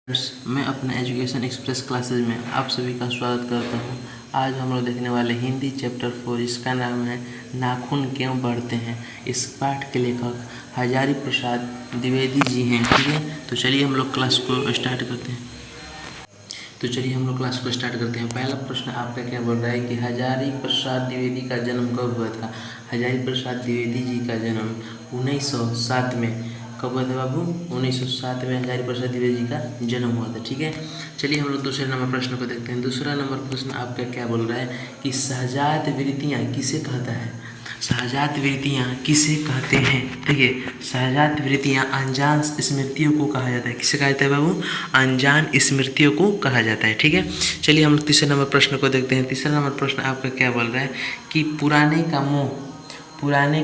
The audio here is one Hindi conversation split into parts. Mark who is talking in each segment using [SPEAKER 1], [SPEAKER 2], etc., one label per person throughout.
[SPEAKER 1] मैं अपने एजुकेशन एक्सप्रेस क्लासेज में आप सभी का स्वागत करता हूं। आज हम लोग देखने वाले हिंदी चैप्टर 4, इसका नाम है नाखून क्यों बढ़ते हैं। इस पाठ के लेखक हजारी प्रसाद द्विवेदी जी हैं। ठीक है, तो चलिए हम लोग क्लास को स्टार्ट करते हैं। पहला प्रश्न आपका क्या बोल रहा है कि हजारी प्रसाद द्विवेदी का जन्म कब हुआ था। हजारी प्रसाद द्विवेदी जी का जन्म 1907 में कब हुआ था बाबू। 1907 में हजारी प्रसाद द्विवेदी जी का जन्म हुआ था। ठीक है, चलिए हम लोग दूसरे नंबर प्रश्न को देखते हैं। दूसरा नंबर प्रश्न आपका क्या बोल रहा है कि सहजात वृत्तियाँ किसे कहता है। सहजात वृत्तियाँ किसे कहते हैं। देखिए, सहजात वृत्तियाँ अनजान स्मृतियों को कहा जाता है। किसे कहा जाता है बाबू, अनजान स्मृतियों को कहा जाता है। ठीक है, चलिए हम लोग तीसरे नंबर प्रश्न को देखते हैं। तीसरा नंबर प्रश्न आपका क्या बोल रहा है कि पुराने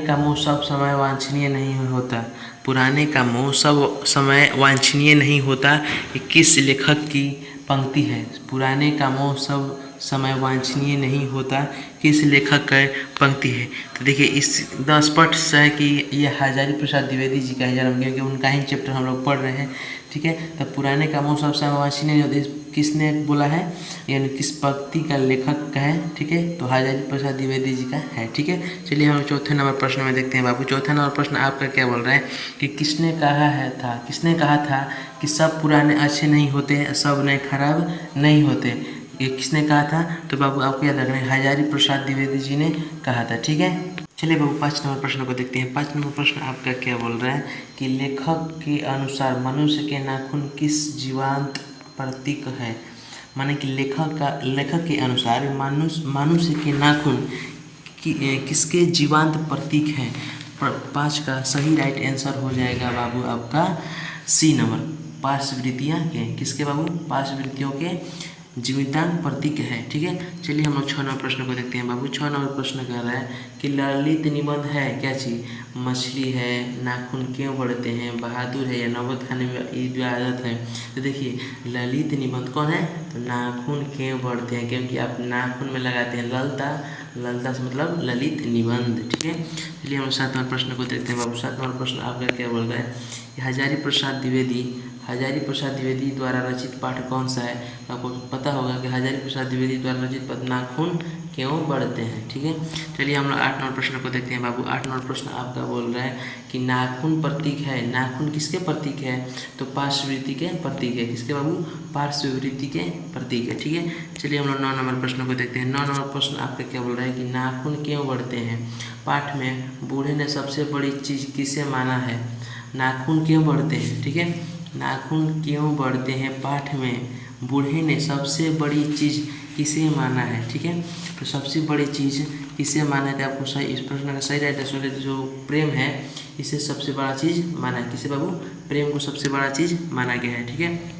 [SPEAKER 1] का मोह सब समय वांछनीय नहीं होता। पुराने का मोह सब समय वांछनीय नहीं होता, ये किस लेखक की पंक्ति है। पुराने का मोह सब समय वांछनीय नहीं होता, किस लेखक का पंक्ति है। तो देखिए, इस स्पष्ट से है कि यह हजारी प्रसाद द्विवेदी जी का जन्म, क्योंकि उनका ही चैप्टर हम लोग पढ़ रहे हैं। ठीक है, तो पुराने का मोह सब समय वांछनीय नहीं होता, किसने बोला है, यानी किस पंक्ति का लेखक का है। ठीक है, तो हजारी प्रसाद द्विवेदी जी का है। ठीक है, चलिए हम चौथे नंबर प्रश्न में देखते हैं बाबू। चौथा नंबर प्रश्न आपका क्या बोल रहा है कि किसने कहा था कि सब पुराने अच्छे नहीं होते, सब नए खराब नहीं होते। ये किसने कहा था, तो बाबू आपको याद रखना है हजारी प्रसाद द्विवेदी जी ने कहा था। ठीक है, चलिए बाबू 5 नंबर प्रश्न को देखते हैं। 5 नंबर प्रश्न आपका क्या बोल रहा है कि लेखक के अनुसार मनुष्य के नाखून किस जीवांत प्रतीक है। माने कि लेखक के अनुसार मनुष्य के नाखून किसके जीवांत प्रतीक है। 5 का सही राइट आंसर हो जाएगा बाबू आपका सी नंबर। पार्श्ववृत्तियाँ के किसके बाबू, पार्श्ववृत्तियों के जीवितांत प्रतीक है। ठीक है, चलिए हम लोग 6 नंबर प्रश्न को देखते हैं बाबू। 6 नंबर प्रश्न कह रहा है कि ललित निबंध है क्या चीज़, मछली है, नाखून क्यों बढ़ते हैं, बहादुर है या नौबत खाने में ईद आदत है। तो देखिए, ललित निबंध कौन है, तो नाखून क्यों बढ़ते हैं, क्योंकि आप नाखून में लगाते हैं ललता से मतलब ललित निबंध। ठीक है, चलिए हम 7 नंबर प्रश्न को देखते हैं बाबू। 7 नंबर प्रश्न आपका क्या बोल रहा है कि हजारी प्रसाद द्विवेदी द्वारा रचित पाठ कौन सा है। आपको पता होगा कि हजारी प्रसाद द्विवेदी द्वारा रचित पाठ नाखून क्यों बढ़ते हैं। ठीक है, चलिए हम लोग 8 नंबर प्रश्न को देखते हैं बाबू। 8 नंबर प्रश्न आपका बोल रहा है कि नाखून प्रतीक है। नाखून किसके प्रतीक है, तो पार्श्ववृत्ति के प्रतीक है। किसके बाबू, पार्श्ववृत्ति के प्रतीक है। ठीक है, चलिए हम लोग 9 नंबर प्रश्न को देखते हैं। 9 नंबर प्रश्न आपका क्या बोल रहा है कि नाखून क्यों बढ़ते हैं। पाठ में बूढ़े ने सबसे बड़ी चीज़ किसे माना है। नाखून क्यों बढ़ते हैं। ठीक है, नाखून क्यों बढ़ते हैं, पाठ में बूढ़े ने सबसे बड़ी चीज़ किसे माना है। ठीक है, तो सबसे बड़ी चीज़ किसे माना है, आपको सही इस प्रश्न का सही राइट आंसर है जो प्रेम है, इसे सबसे बड़ा चीज़ माना है। किसे बाबू, प्रेम को सबसे बड़ा चीज़ माना गया है। ठीक है,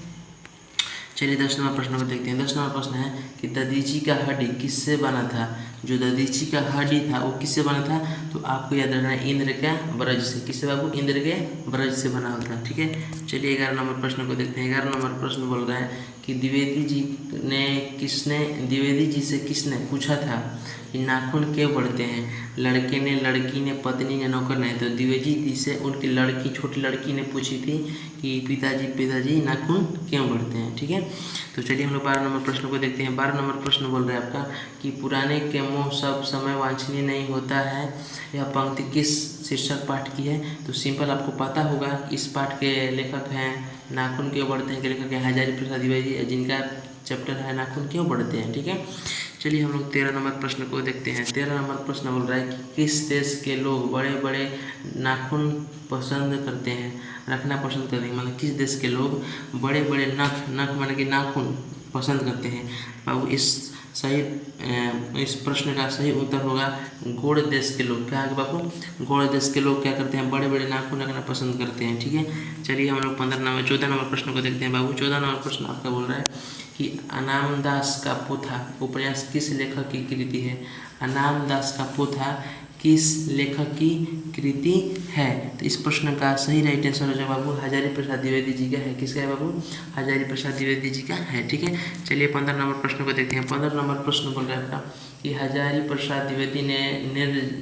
[SPEAKER 1] चलिए 10 नंबर प्रश्न को देखते हैं। 10 नंबर प्रश्न है कि दधीची का हड्डी किससे बना था। जो दधीची का हड्डी था वो किससे बना था, तो आपको याद रखना है इंद्र के ब्रज से। किससे बाबू, इंद्र के ब्रज से बना हुआ था। ठीक है, चलिए 11 नंबर प्रश्न को देखते हैं। 11 नंबर प्रश्न बोल रहा है कि द्विवेदी जी से किसने पूछा था कि नाखून क्यों बढ़ते हैं। लड़के ने, लड़की ने, पत्नी ने, नौकर ने। तो द्विवेदी जी से उनकी लड़की, छोटी लड़की ने पूछी थी कि पिताजी नाखून क्यों बढ़ते हैं। ठीक है, तो चलिए हम लोग 12 नंबर प्रश्न को देखते हैं। 12 नंबर प्रश्न बोल रहे हैं आपका कि पुराने के मोह सब समय वांछनीय नहीं होता है। यह पंक्ति किस शीर्षक पाठ की है, तो सिंपल आपको पता होगा इस पाठ के लेखक हैं नाखून क्यों बढ़ते हैं के लेखक हैं हजारी प्रसाद द्विवेदी, जिनका चैप्टर है नाखून क्यों बढ़ते हैं। ठीक है, चलिए हम लोग 13 नंबर प्रश्न को देखते हैं। 13 नंबर प्रश्न बोल रहा है कि किस देश के लोग बड़े बड़े नाखून पसंद करते हैं, रखना पसंद करते हैं। मतलब किस देश के लोग बड़े बड़े नख माने कि नाखून पसंद करते हैं। बाबू इस प्रश्न का सही उत्तर होगा गौड़ देश के लोग। क्या है बाबू, गौड़ देश के लोग क्या करते हैं, बड़े बड़े नाखून रखना पसंद करते हैं। ठीक है, चलिए हम लोग 14 नंबर प्रश्न को देखते हैं बाबू। 14 नंबर प्रश्न आपका बोल रहा है कि अनामदास का पोथा उपन्यास किस लेखक की कृति है। अनामदास का पोथा किस लेखक की कृति है, तो इस प्रश्न का सही राइट आंसर हो जाए बाबू हजारी प्रसाद द्विवेदी जी का है। किसका है बाबू, हजारी प्रसाद द्विवेदी जी का है। ठीक है, चलिए 15 नंबर प्रश्न को देखते हैं। 15 नंबर प्रश्न बोल रहा है आपका कि हजारी प्रसाद द्विवेदी ने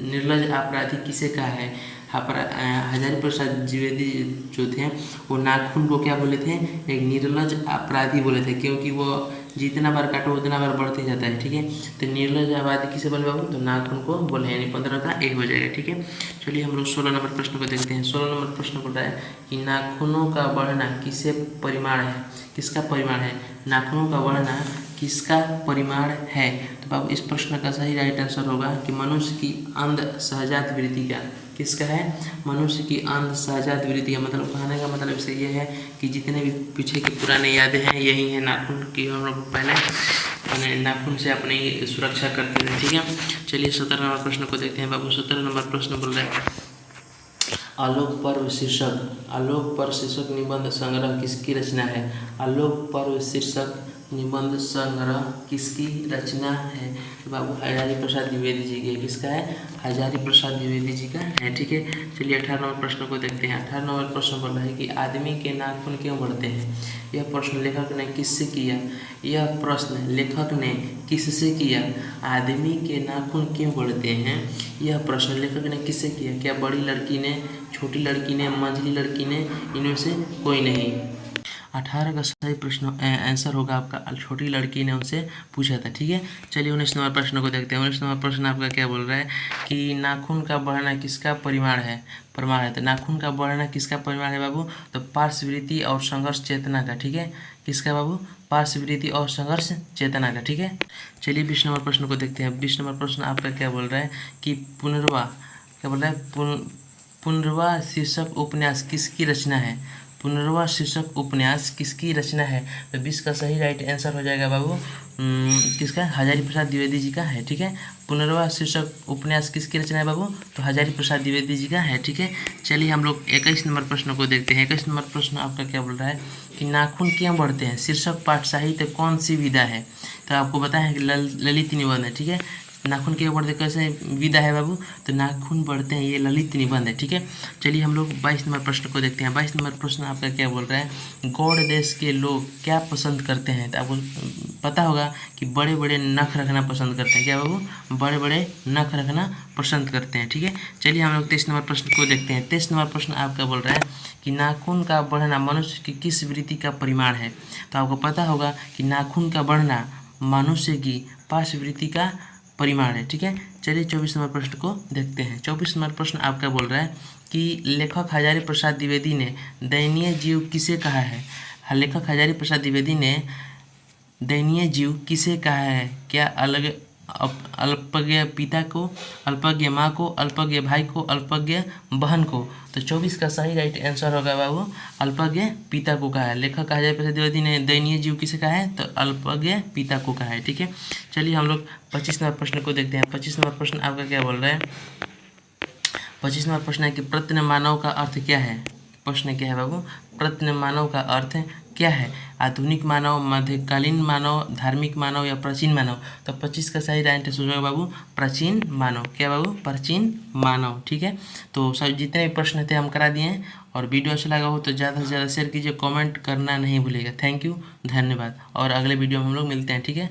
[SPEAKER 1] निर्लज अपराधी किसे कहा है। हजारी प्रसाद द्विवेदी जो थे वो नाखून को क्या बोले थे, एक निर्लज अपराधी बोले थे, क्योंकि वो जितना बार काटो उतना बार बढ़ते जाता है। ठीक है, तो निर्लज अपराधी किसे बोले बाबू, तो नाखून को बोले, यानी 15 का ए हो जाएगा। ठीक है, चलिए हम लोग 16 नंबर प्रश्न को देखते हैं। 16 नंबर प्रश्न बोल रहा है कि नाखूनों का बढ़ना किसे परिमाण है, किसका परिमाण है, नाखूनों का बढ़ना किसका परिमाण है। तो बाबू इस प्रश्न का सही राइट आंसर होगा कि मनुष्य की अंध सहजात वृत्ति का, किसका है, मनुष्य की अंध सहजात वृत्ति का। मतलब कहने का मतलब इससे ये है कि जितने भी पीछे की पुराने यादें हैं यही है नाखून की, हम लोग पहले नाखून से अपनी सुरक्षा करते थे। ठीक है, चलिए 17 नंबर प्रश्न को देखते हैं बाबू। 17 नंबर प्रश्न बोल रहे हैं आलोक पर्व शीर्षक निबंध संग्रह किसकी रचना है। आलोक पर्व शीर्षक निबंध संग्रह किसकी रचना है। तो बाबू हजारी प्रसाद द्विवेदी जी की, किसका है, हजारी प्रसाद द्विवेदी जी का है। ठीक है, चलिए 18 नंबर प्रश्न को देखते हैं। 18 नंबर प्रश्न बोल रहा है कि आदमी के नाखून क्यों बढ़ते हैं। यह प्रश्न लेखक ने किससे किया, यह प्रश्न लेखक ने किससे किया। आदमी के नाखून क्यों बढ़ते हैं, यह प्रश्न लेखक ने किससे किया। क्या बड़ी लड़की ने, छोटी लड़की ने, मंझली लड़की ने, इनमें से कोई नहीं। 18 का सही प्रश्न आंसर होगा आपका छोटी लड़की ने उनसे पूछा था। ठीक है, चलिए 19 नंबर प्रश्न को देखते हैं। 19 नंबर प्रश्न आपका क्या बोल रहा है कि नाखून का बढ़ना किसका परिमाण है, तो नाखून का बढ़ना किसका परिमाण है बाबू, तो पार्श्ववृत्ति और संघर्ष चेतना का। ठीक है, किसका बाबू, पार्श्ववृत्ति और संघर्ष चेतना का। ठीक है, चलिए 20 नंबर प्रश्न को देखते हैं। 20 नंबर प्रश्न आपका क्या बोल रहा है कि पुनर्वा, क्या बोल रहा है, पुनर्वा शीर्षक उपन्यास किसकी रचना है। पुनर्वा शीर्षक उपन्यास किसकी रचना है। तो 20 का सही राइट आंसर हो जाएगा बाबू किसका, हजारी प्रसाद द्विवेदी जी का है। ठीक है, पुनर्वा शीर्षक उपन्यास किसकी रचना है बाबू, तो हजारी प्रसाद द्विवेदी जी का है। ठीक है, चलिए हम लोग 21 नंबर प्रश्न को देखते हैं। 21 नंबर प्रश्न आपका क्या बोल रहा है कि नाखून क्यों बढ़ते हैं, शीर्षक पाठ साहित्य कौन सी विधा है। तो आपको बताया है कि ललित निबंध है। ठीक है, नाखून क्यों बढ़ते, कैसे विधा है बाबू, तो नाखून बढ़ते हैं, ये ललित निबंध है। ठीक है, चलिए हम लोग 22 नंबर प्रश्न को देखते हैं। 22 नंबर प्रश्न आपका क्या बोल रहा है, गौड़ देश के लोग क्या पसंद करते हैं। तो आपको पता होगा कि बड़े बड़े नख रखना पसंद करते हैं। क्या बाबू, बड़े बड़े नख रखना पसंद करते हैं। ठीक है, चलिए हम लोग 23 नंबर प्रश्न को देखते हैं। 23 नंबर प्रश्न आपका बोल रहा है कि नाखून का बढ़ना मनुष्य की किस वृत्ति का परिमाण है। तो आपको पता होगा कि नाखून का बढ़ना मनुष्य की पार्श्ववृत्ति का परिमाण है। ठीक है, चलिए 24 नंबर प्रश्न को देखते हैं। 24 नंबर प्रश्न आपका बोल रहा है कि लेखक हजारी प्रसाद द्विवेदी ने दयनीय जीव किसे कहा है। लेखक हजारी प्रसाद द्विवेदी ने दयनीय जीव किसे कहा है। क्या अलग अल्पज्ञ पिता को, अल्पज्ञ माँ को, अल्पज्ञ भाई को, अल्पज्ञ बहन को। तो 24 का सही राइट आंसर होगा बाबू अल्पज्ञ पिता को कहा है। लेखक हजारी प्रसाद द्विवेदी ने दयनीय जीव किसे कहा है, तो अल्पज्ञ पिता को कहा है। ठीक है, चलिए हम लोग 25 नंबर प्रश्न को देखते हैं। 25 नंबर प्रश्न आपका क्या बोल रहा है, 25 नंबर प्रश्न है कि प्रत्यय मानव का अर्थ क्या है। प्रश्न क्या है बाबू, प्रत्यय मानव का अर्थ क्या है। आधुनिक मानव, मध्यकालीन मानव, धार्मिक मानव या प्राचीन मानव। तो 25 का सही राइट आंसर होगा बाबू प्राचीन मानव। क्या बाबू, प्राचीन मानव। ठीक है, तो सब जितने भी प्रश्न थे हम करा दिए हैं। और वीडियो अच्छा लगा हो तो ज़्यादा से ज़्यादा शेयर कीजिए, कमेंट करना नहीं भूलिएगा। थैंक यू, धन्यवाद। और अगले वीडियो में हम लोग मिलते हैं। ठीक है।